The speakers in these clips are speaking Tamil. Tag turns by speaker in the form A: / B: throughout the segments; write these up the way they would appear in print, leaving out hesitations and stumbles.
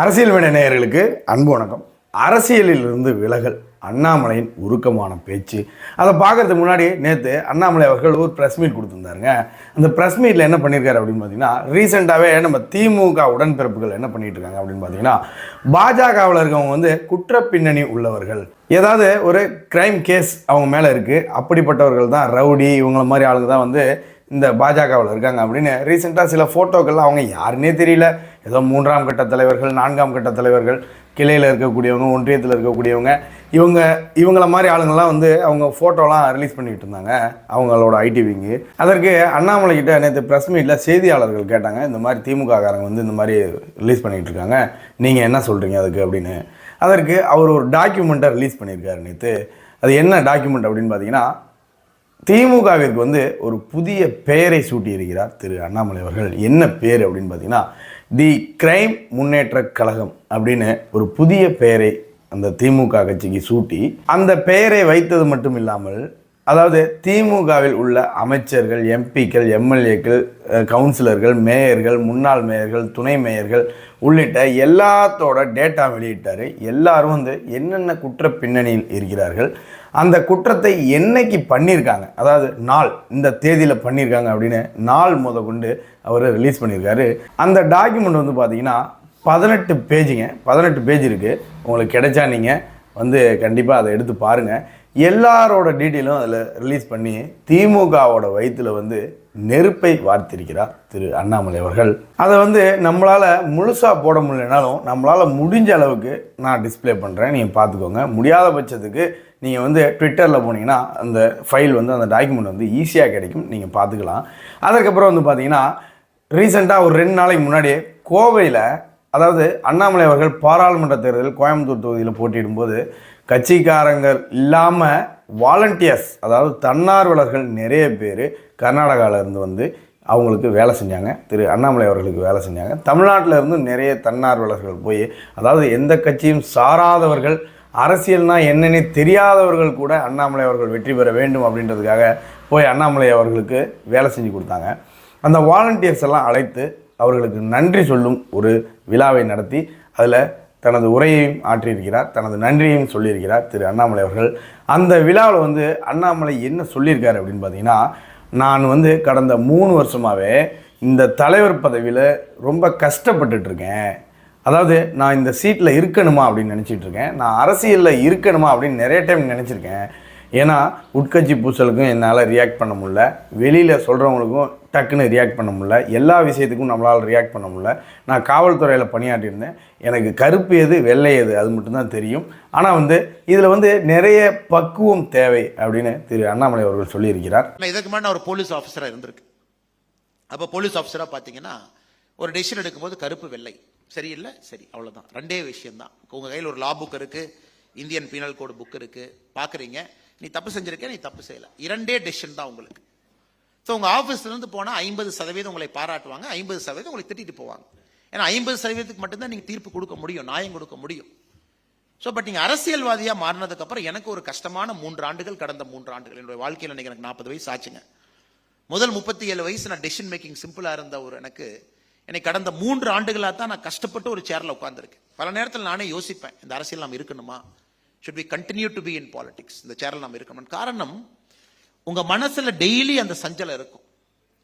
A: அரசியல் விட நேயர்களுக்கு அன்பு வணக்கம். அரசியலில் இருந்து விலகல், அண்ணாமலையின் உருக்கமான பேச்சு. அதை பார்க்கறதுக்கு முன்னாடி நேற்று அண்ணாமலை அவர்கள் ஒரு ப்ரெஸ் மீட் கொடுத்துருந்தாருங்க. அந்த ப்ரெஸ் மீட்டில் என்ன பண்ணியிருக்காரு அப்படின்னு பார்த்தீங்கன்னா, ரீசெண்டாகவே நம்ம திமுக உடன்பிறப்புகள் என்ன பண்ணிட்டு இருக்காங்க அப்படின்னு பார்த்தீங்கன்னா, பாஜகவில் இருக்கவங்க வந்து குற்ற பின்னணி உள்ளவர்கள், ஏதாவது ஒரு கிரைம் கேஸ் அவங்க மேலே இருக்குது, அப்படிப்பட்டவர்கள் தான் ரவுடி, இவங்கள மாதிரி ஆளுங்க தான் வந்து இந்த பாஜகவில் இருக்காங்க அப்படின்னு ரீசெண்டாக சில ஃபோட்டோக்கள்லாம் அவங்க யாருன்னே தெரியல, ஏதோ 3ஆம் கட்ட தலைவர்கள், 4ஆம் கட்ட தலைவர்கள், கிளையில் இருக்கக்கூடியவங்க, ஒன்றியத்தில் இருக்கக்கூடியவங்க, இவங்கள மாதிரி ஆளுங்கள்லாம் வந்து அவங்க ஃபோட்டோலாம் ரிலீஸ் பண்ணிக்கிட்டு இருந்தாங்க அவங்களோட ஐடிவிங்கு. அதற்கு அண்ணாமலை கிட்ட நேற்று ப்ரெஸ் மீட்டில் செய்தியாளர்கள் கேட்டாங்க, இந்த மாதிரி திமுககாரங்க வந்து இந்த மாதிரி ரிலீஸ் பண்ணிகிட்டு இருக்காங்க, நீங்கள் என்ன சொல்கிறீங்க அதுக்கு அப்படின்னு. அதற்கு அவர் ஒரு டாக்குமெண்ட்டை ரிலீஸ் பண்ணியிருக்காரு நேற்று. அது என்ன டாக்குமெண்ட் அப்படின்னு பார்த்தீங்கன்னா, திமுகவிற்கு வந்து ஒரு புதிய பெயரை சூட்டியிருக்கிறார் திரு அண்ணாமலை அவர்கள். என்ன பேர் அப்படின்னு பார்த்தீங்கன்னா, தி கிரைம் முன்னேற்ற கழகம் அப்படின்னு ஒரு புதிய பெயரை அந்த திமுக கட்சிக்கு சூட்டி, அந்த பெயரை வைத்தது மட்டும் இல்லாமல், அதாவது திமுகவில் உள்ள அமைச்சர்கள், எம்பிக்கள், எம்எல்ஏக்கள், கவுன்சிலர்கள், மேயர்கள், முன்னாள் மேயர்கள், துணை மேயர்கள் உள்ளிட்ட எல்லாத்தோட டேட்டா வெளியிட்டார். எல்லாரும் வந்து என்னென்ன குற்ற பின்னணியில் இருக்கிறார்கள், அந்த குற்றத்தை என்னைக்கு பண்ணியிருக்காங்க, அதாவது நாள், இந்த தேதியில் பண்ணியிருக்காங்க அப்படின்னு நாள் கொண்டு அவர் ரிலீஸ் பண்ணியிருக்காரு. அந்த டாக்குமெண்ட் வந்து பார்த்தீங்கன்னா 18 பேஜுங்க, 18 பேஜ் இருக்குது. உங்களுக்கு கிடைச்சா நீங்கள் வந்து கண்டிப்பாக அதை எடுத்து பாருங்கள். எல்லாரோட டீட்டெயிலும் அதில் ரிலீஸ் பண்ணி திமுகவோட வயிற்றில் வந்து நெருப்பை வார்த்திருக்கிறார் திரு அண்ணாமலை அவர்கள். அதை வந்து நம்மளால் முழுசாக போட முடியலனாலும் நம்மளால் முடிஞ்ச அளவுக்கு நான் டிஸ்பிளே பண்ணுறேன், நீங்கள் பார்த்துக்கோங்க. முடியாத பட்சத்துக்கு நீங்கள் வந்து ட்விட்டரில் போனீங்கன்னா அந்த ஃபைல் வந்து, அந்த டாக்குமெண்ட் வந்து ஈஸியாக கிடைக்கும், நீங்கள் பார்த்துக்கலாம். அதுக்கப்புறம் வந்து பார்த்தீங்கன்னா, ரீசெண்டாக ஒரு 2 நாளைக்கு முன்னாடி கோவையில், அதாவது அண்ணாமலை அவர்கள் பாராளுமன்ற தேர்தலில் கோயம்புத்தூர் தொகுதியில் போட்டியிடும்போது கட்சிக்காரங்கள் இல்லாமல் வாலண்டியர்ஸ், அதாவது தன்னார்வலர்கள் நிறைய பேர் கர்நாடகாவிலேருந்து வந்து அவங்களுக்கு வேலை செஞ்சாங்க, திரு அண்ணாமலை அவர்களுக்கு வேலை செஞ்சாங்க. தமிழ்நாட்டில் இருந்து நிறைய தன்னார்வலர்கள் போய், அதாவது எந்த கட்சியும் சாராதவர்கள், அரசியல்னா என்னன்னே தெரியாதவர்கள் கூட அண்ணாமலை அவர்கள் வெற்றி பெற வேண்டும் அப்படின்றதுக்காக போய் அண்ணாமலை அவர்களுக்கு வேலை செஞ்சு கொடுத்தாங்க. அந்த வாலண்டியர்ஸ் எல்லாம் அழைத்து அவர்களுக்கு நன்றி சொல்லும் ஒரு விழாவை நடத்தி அதில் தனது உரையையும் ஆற்றியிருக்கிறார், தனது நன்றியையும் சொல்லியிருக்கிறார் திரு அண்ணாமலை அவர்கள். அந்த விழாவில் வந்து அண்ணாமலை என்ன சொல்லியிருக்காரு அப்படின்னு பார்த்தீங்கன்னா, நான் வந்து கடந்த 3 வருஷமாகவே இந்த தலைவர் பதவியில் ரொம்ப கஷ்டப்பட்டுட்ருக்கேன், அதாவது நான் இந்த சீட்டில் இருக்கணுமா அப்படின்னு நினச்சிட்டு இருக்கேன், நான் அரசியலில் இருக்கணுமா அப்படின்னு நிறைய டைம் நினச்சிருக்கேன். ஏன்னா உட்கட்சி பூசலுக்கும் என்னால் ரியாக்ட் பண்ண முடியல, வெளியில் சொல்கிறவங்களுக்கும் டக்குன்னு ரியாக்ட் பண்ண முடியல, எல்லா விஷயத்துக்கும் நம்மளால் ரியாக்ட் பண்ண முடியல. நான் காவல்துறையில் பணியாற்றியிருந்தேன், எனக்கு கருப்பு எது வெள்ளை எது அது மட்டும்தான் தெரியும். ஆனால் வந்து இதில் வந்து நிறைய பக்குவம் தேவை அப்படின்னு திரு அண்ணாமலை அவர்கள் சொல்லியிருக்கிறார்.
B: இதுக்கு முன்னாடி நான் ஒரு போலீஸ் ஆஃபீஸராக இருந்திருக்கு. அப்போ போலீஸ் ஆஃபீஸராக பார்த்தீங்கன்னா ஒரு டெசிஷன் எடுக்கும்போது கருப்பு வெள்ளை சரியில்லை, சரி அவ்வளோதான், 2 விஷயம்தான். உங்கள் கையில் ஒரு லா புக் இருக்குது, இந்தியன் பீனல் கோடு புக் இருக்குது, பார்க்குறீங்க, நீ தப்பு செஞ்சிருக்க, நீ தப்பு செய்யலை, 2 டெசிஷன் தான் உங்களுக்கு. ஸோ உங்கள் ஆஃபீஸ்லேருந்து போனால் 50% உங்களை பாராட்டுவாங்க, 50% உங்களை திட்டிட்டு போவாங்க. ஏன்னா 50% மட்டும்தான் நீங்கள் தீர்ப்பு கொடுக்க முடியும், நியாயம் கொடுக்க முடியும். ஸோ பட் நீங்கள் அரசியல்வாதியாக மாறினதுக்கப்புறம் எனக்கு ஒரு கஷ்டமான 3 ஆண்டுகள், கடந்த 3 ஆண்டுகள் என்னுடைய வாழ்க்கையில் எனக்கு 40 வயசு ஆச்சுங்க. முதல் 37 வயசு நான் டெசிஷன் மேக்கிங் சிம்பிளாக இருந்த ஒரு எனக்கு கடந்த 3 ஆண்டுகளாக தான் நான் கஷ்டப்பட்டு ஒரு சேரில் உட்காந்துருக்கேன். பல நேரத்தில் நானே யோசிப்பேன், இந்த அரசியல் நாம் இருக்கணுமா, should we continue to be in politics, இந்த சேரில் நாம் இருக்கணும். காரணம், உங்க மனசுல டெய்லி அந்த சஞ்சலம் இருக்கும்.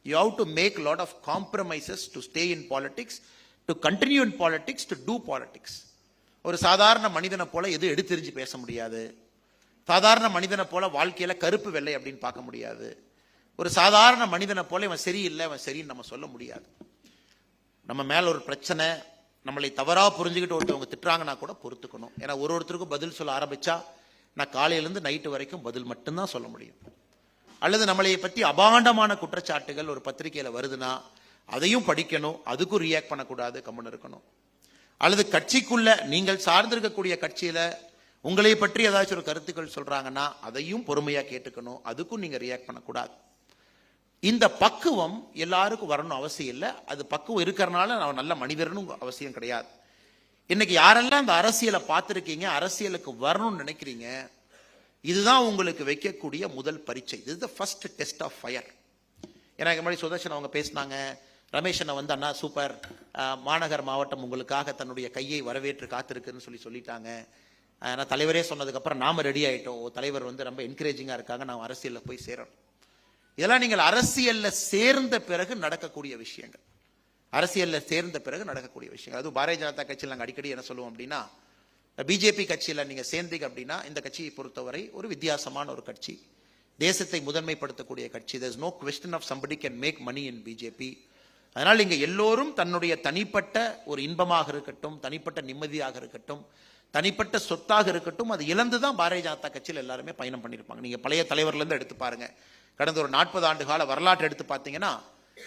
B: you have to make a lot of compromises to stay in politics, to continue in politics, to do politics. ஒரு சாதாரண மனிதனை போல எது எடுத்தெறிஞ்சு பேச முடியாது, சாதாரண மனிதனை போல வாழ்க்கையில கருப்பு வெள்ளை அப்படின்னு பார்க்க முடியாது, ஒரு சாதாரண மனிதனை போல இவன் சரியில்லை இவன் சரின்னு நம்ம சொல்ல முடியாது. நம்ம மேல ஒரு பிரச்சனை, நம்மளை தவறா புரிஞ்சுக்கிட்டு ஒருத்தவங்க திட்டுறாங்கன்னா கூட பொறுத்துக்கணும். ஏன்னா ஒருத்தருக்கும் பதில் சொல்ல ஆரம்பிச்சா நான் காலையிலேருந்து நைட்டு வரைக்கும் பதில் மட்டும்தான் சொல்ல முடியும். அல்லது நம்மளை பற்றி அபாண்டமான குற்றச்சாட்டுகள் ஒரு பத்திரிகையில் வருதுன்னா அதையும் படிக்கணும், அதுக்கும் ரியாக்ட் பண்ணக்கூடாது, கம்முன்னு இருக்கணும். அல்லது கட்சிக்குள்ள நீங்கள் சார்ந்திருக்கக்கூடிய கட்சியில உங்களை பற்றி ஏதாச்சும் ஒரு கருத்துக்கள் சொல்றாங்கன்னா அதையும் பொறுமையா கேட்டுக்கணும், அதுக்கும் நீங்க ரியாக்ட் பண்ணக்கூடாது. இந்த பக்குவம் எல்லாருக்கும் வரணும் அவசியம் இல்லை. அது பக்குவம் இருக்கிறனால நான் நல்ல மனிதர்னு அவசியம் கிடையாது. இன்னைக்கு யாரெல்லாம் இந்த அரசியலை பார்த்துருக்கீங்க, அரசியலுக்கு வரணும்னு நினைக்கிறீங்க, இதுதான் உங்களுக்கு வைக்கக்கூடிய முதல் பரீட்சை. இது ஃபர்ஸ்ட் டெஸ்ட் ஆஃப் ஃபயர். ஏன்னா முன்னாடி சுதர்ஷன் அவங்க பேசினாங்க, ரமேஷ் அண்ணா வந்து அண்ணா சூப்பர், மாநகர் மாவட்டம் உங்களுக்காக தன்னுடைய கையை வரவேற்று காத்திருக்குன்னு சொல்லிட்டாங்க. ஆனால் தலைவரே சொன்னதுக்கப்புறம் நாம ரெடி ஆகிட்டோம். தலைவர் வந்து ரொம்ப என்கரேஜிங்காக இருக்காங்க, நான் அரசியலில் போய் சேரணும். இதெல்லாம் நீங்கள் அரசியலில் சேர்ந்த பிறகு நடக்கக்கூடிய விஷயங்கள். அரசியலில் சேர்ந்த பிறகு நடக்கக்கூடிய விஷயங்கள். அதுவும் பாரதிய ஜனதா கட்சியில் நாங்கள் அடிக்கடி என்ன சொல்லுவோம் அப்படின்னா, பிஜேபி கட்சியில் நீங்கள் சேர்ந்தீங்க அப்படின்னா இந்த கட்சியை பொறுத்தவரை ஒரு வித்தியாசமான ஒரு கட்சி, தேசத்தை முதன்மைப்படுத்தக்கூடிய கட்சி. there is no question of somebody can make money in BJP. அதனால் இங்கே எல்லோரும் தன்னுடைய தனிப்பட்ட ஒரு இன்பமாக இருக்கட்டும், தனிப்பட்ட நிம்மதியாக இருக்கட்டும், தனிப்பட்ட சொத்தாக இருக்கட்டும், அது இழந்து தான் பாரதிய ஜனதா கட்சியில் எல்லாருமே பயணம் பண்ணியிருப்பாங்க. நீங்கள் பழைய தலைவர்லேருந்து எடுத்து பாருங்க, கடந்த ஒரு 40 ஆண்டு கால வரலாற்று எடுத்து பார்த்தீங்கன்னா,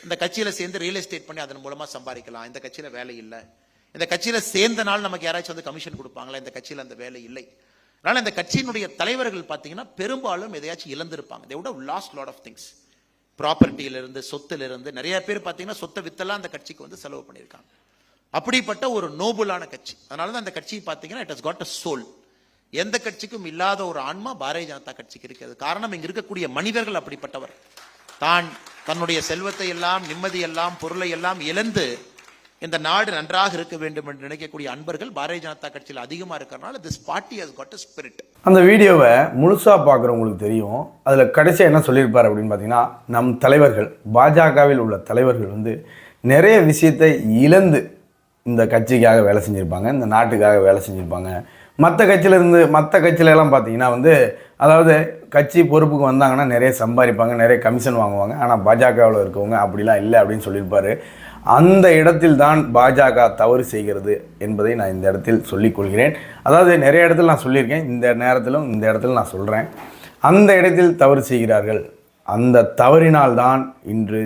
B: இந்த கட்சியில் சேர்ந்து ரியல் எஸ்டேட் பண்ணி அதன் மூலமாக சம்பாதிக்கலாம். இந்த கட்சியில் வேலை இல்லை. இந்த கட்சியில் சேர்ந்த நாள் நமக்கு யாராச்சும் வந்து கமிஷன் கொடுப்பாங்களா? இந்த கட்சியில் அந்த வேலை இல்லை. அதனால் இந்த கட்சியினுடைய தலைவர்கள் பார்த்தீங்கன்னா பெரும்பாலும் எதையாச்சும் இழந்திருப்பாங்க. they would have lost lot of things. ப்ராப்பர்ட்டியிலிருந்து, சொத்திலிருந்து நிறைய பேர் பார்த்தீங்கன்னா சொத்தை வித்தெல்லாம் அந்த கட்சிக்கு வந்து செலவு பண்ணியிருக்காங்க. அப்படிப்பட்ட ஒரு நோபுலான கட்சி. அதனால தான் அந்த கட்சி பார்த்தீங்கன்னா it has got a soul. எந்த கட்சிக்கும் இல்லாத ஒரு ஆன்மா பாரதிய ஜனதா கட்சிக்கு இருக்கிறது. காரணம், இங்க இருக்கக்கூடிய மனிதர்கள் அப்படிப்பட்டவர். தன்னுடைய செல்வத்தை எல்லாம், நிம்மதி எல்லாம், பொருளை எல்லாம் இழந்து இந்த நாடு நன்றாக இருக்க வேண்டும் என்று நினைக்கக்கூடிய அன்பர்கள் பாரதிய ஜனதா கட்சியில் அதிகமாக இருக்கிறனால this party has got a spirit.
A: அந்த வீடியோவை முழுசாக பார்க்குறவங்களுக்கு தெரியும். அதில் கடைசியாக என்ன சொல்லியிருப்பார் அப்படின்னு பார்த்தீங்கன்னா, நம் தலைவர்கள், பாஜகவில் உள்ள தலைவர்கள் வந்து நிறைய விஷயத்தை இழந்து இந்த கட்சிக்காக வேலை செஞ்சுருப்பாங்க, இந்த நாட்டுக்காக வேலை செஞ்சுருப்பாங்க. மற்ற கட்சியிலலாம் பார்த்தீங்கன்னா வந்து, அதாவது கட்சி பொறுப்புக்கு வந்தாங்கன்னா நிறைய சம்பாதிப்பாங்க, நிறைய கமிஷன் வாங்குவாங்க. ஆனால் பாஜகவில் இருக்கவங்க அப்படிலாம் இல்லை அப்படின்னு சொல்லியிருப்பார். அந்த இடத்தில் தான் பாஜக தவறு செய்கிறது என்பதை நான் இந்த இடத்தில் சொல்லிக்கொள்கிறேன். அதாவது நிறைய இடத்துல நான் சொல்லியிருக்கேன், இந்த இடத்துல நான் சொல்கிறேன். அந்த இடத்தில் தவறு செய்கிறார்கள். அந்த தவறினால்தான் இன்று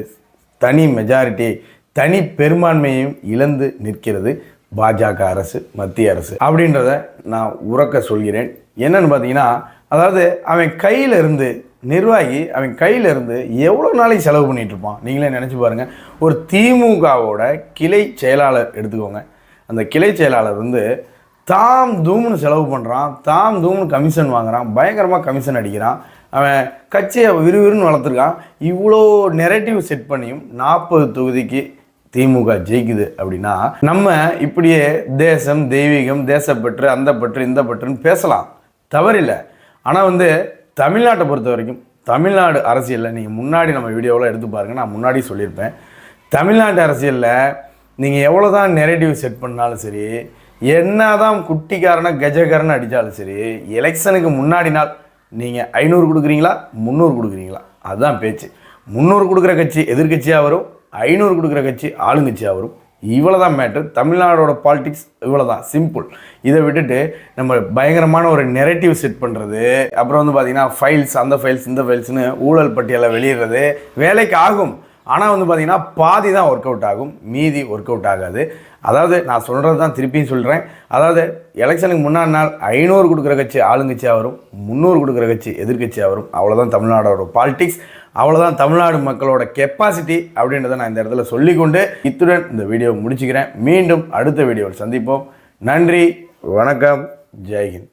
A: தனி மெஜாரிட்டி, தனி பெரும்பான்மையையும் இழந்து நிற்கிறது பாஜக அரசு, மத்திய அரசு அப்படின்றத நான் உறக்க சொல்கிறேன். என்னன்னு பார்த்தீங்கன்னா, அதாவது அவன் கையிலிருந்து நிர்வாகி அவன் கையிலிருந்து எவ்வளோ நாளைக்கு செலவு பண்ணிகிட்டு இருப்பான். நீங்களே நினச்சி பாருங்கள். ஒரு திமுகவோட கிளை செயலாளர் எடுத்துக்கோங்க. அந்த கிளை செயலாளர் வந்து தாம் தூம்னு செலவு பண்ணுறான், தாம் தூம்னு கமிஷன் வாங்குறான், பயங்கரமாக கமிஷன் அடிக்கிறான். அவன் கட்சியை விறுவிறுன்னு வளர்த்துருக்கான். இவ்வளோ நெரட்டிவ் செட் பண்ணியும் 40 தொகுதிக்கு திமுக ஜெயிக்குது அப்படின்னா, நம்ம இப்படியே தேசம், தெய்வீகம், தேசப்பற்று, அந்த பற்று, இந்த பற்றுன்னு பேசலாம், தவறில்லை. ஆனால் வந்து தமிழ்நாட்டை பொறுத்த வரைக்கும், தமிழ்நாடு அரசியலில் நீங்கள் முன்னாடி நம்ம வீடியோவில் எடுத்து பாருங்கள், நான் முன்னாடி சொல்லியிருப்பேன். தமிழ்நாட்டு அரசியலில் நீங்கள் எவ்வளோ தான் நெரேட்டிவ் செட் பண்ணாலும் சரி, என்ன தான் குட்டிக்காரனை கஜகாரனை அடித்தாலும் சரி, எலெக்ஷனுக்கு முன்னாடி நாள் நீங்கள் 500 கொடுக்குறீங்களா, 300 கொடுக்குறீங்களா, அதுதான் பேச்சு. 300 கொடுக்குற கட்சி எதிர்கட்சியாக வரும், 500 கொடுக்குற கட்சி ஆளுங்கட்சியாக வரும். இவ்வளோ தான் மேட்ரு. தமிழ்நாடோட பாலிடிக்ஸ் இவ்வளோ தான், சிம்பிள். இதை விட்டுட்டு நம்ம பயங்கரமான ஒரு நெரேட்டிவ் செட் பண்ணுறது, அப்புறம் வந்து பார்த்திங்கன்னா ஃபைல்ஸ், அந்த ஃபைல்ஸ், இந்த ஃபைல்ஸ்னு ஊழல் பட்டியலை வெளியிடுறது வேலைக்கு ஆகும். ஆனால் வந்து பார்த்திங்கன்னா பாதி தான் ஒர்க் அவுட் ஆகும், மீதி ஒர்க் அவுட் ஆகாது. அதாவது நான் சொல்கிறது தான் திருப்பியும் சொல்கிறேன். அதாவது எலெக்ஷனுக்கு முன்னாடி நாள் 500 கொடுக்குற கட்சி ஆளுங்கட்சியாக வரும், 300 கொடுக்குற கட்சி எதிர்கட்சியாக வரும். அவ்வளோதான் தமிழ்நாடோட பாலிடிக்ஸ், அவ்வளோதான் தமிழ்நாடு மக்களோட கெப்பாசிட்டி அப்படின்றத நான் இந்த இடத்துல சொல்லிக்கொண்டு இத்துடன் இந்த வீடியோவை முடிச்சுக்கிறேன். மீண்டும் அடுத்த வீடியோவில் சந்திப்போம். நன்றி, வணக்கம், ஜெய்ஹிந்த்.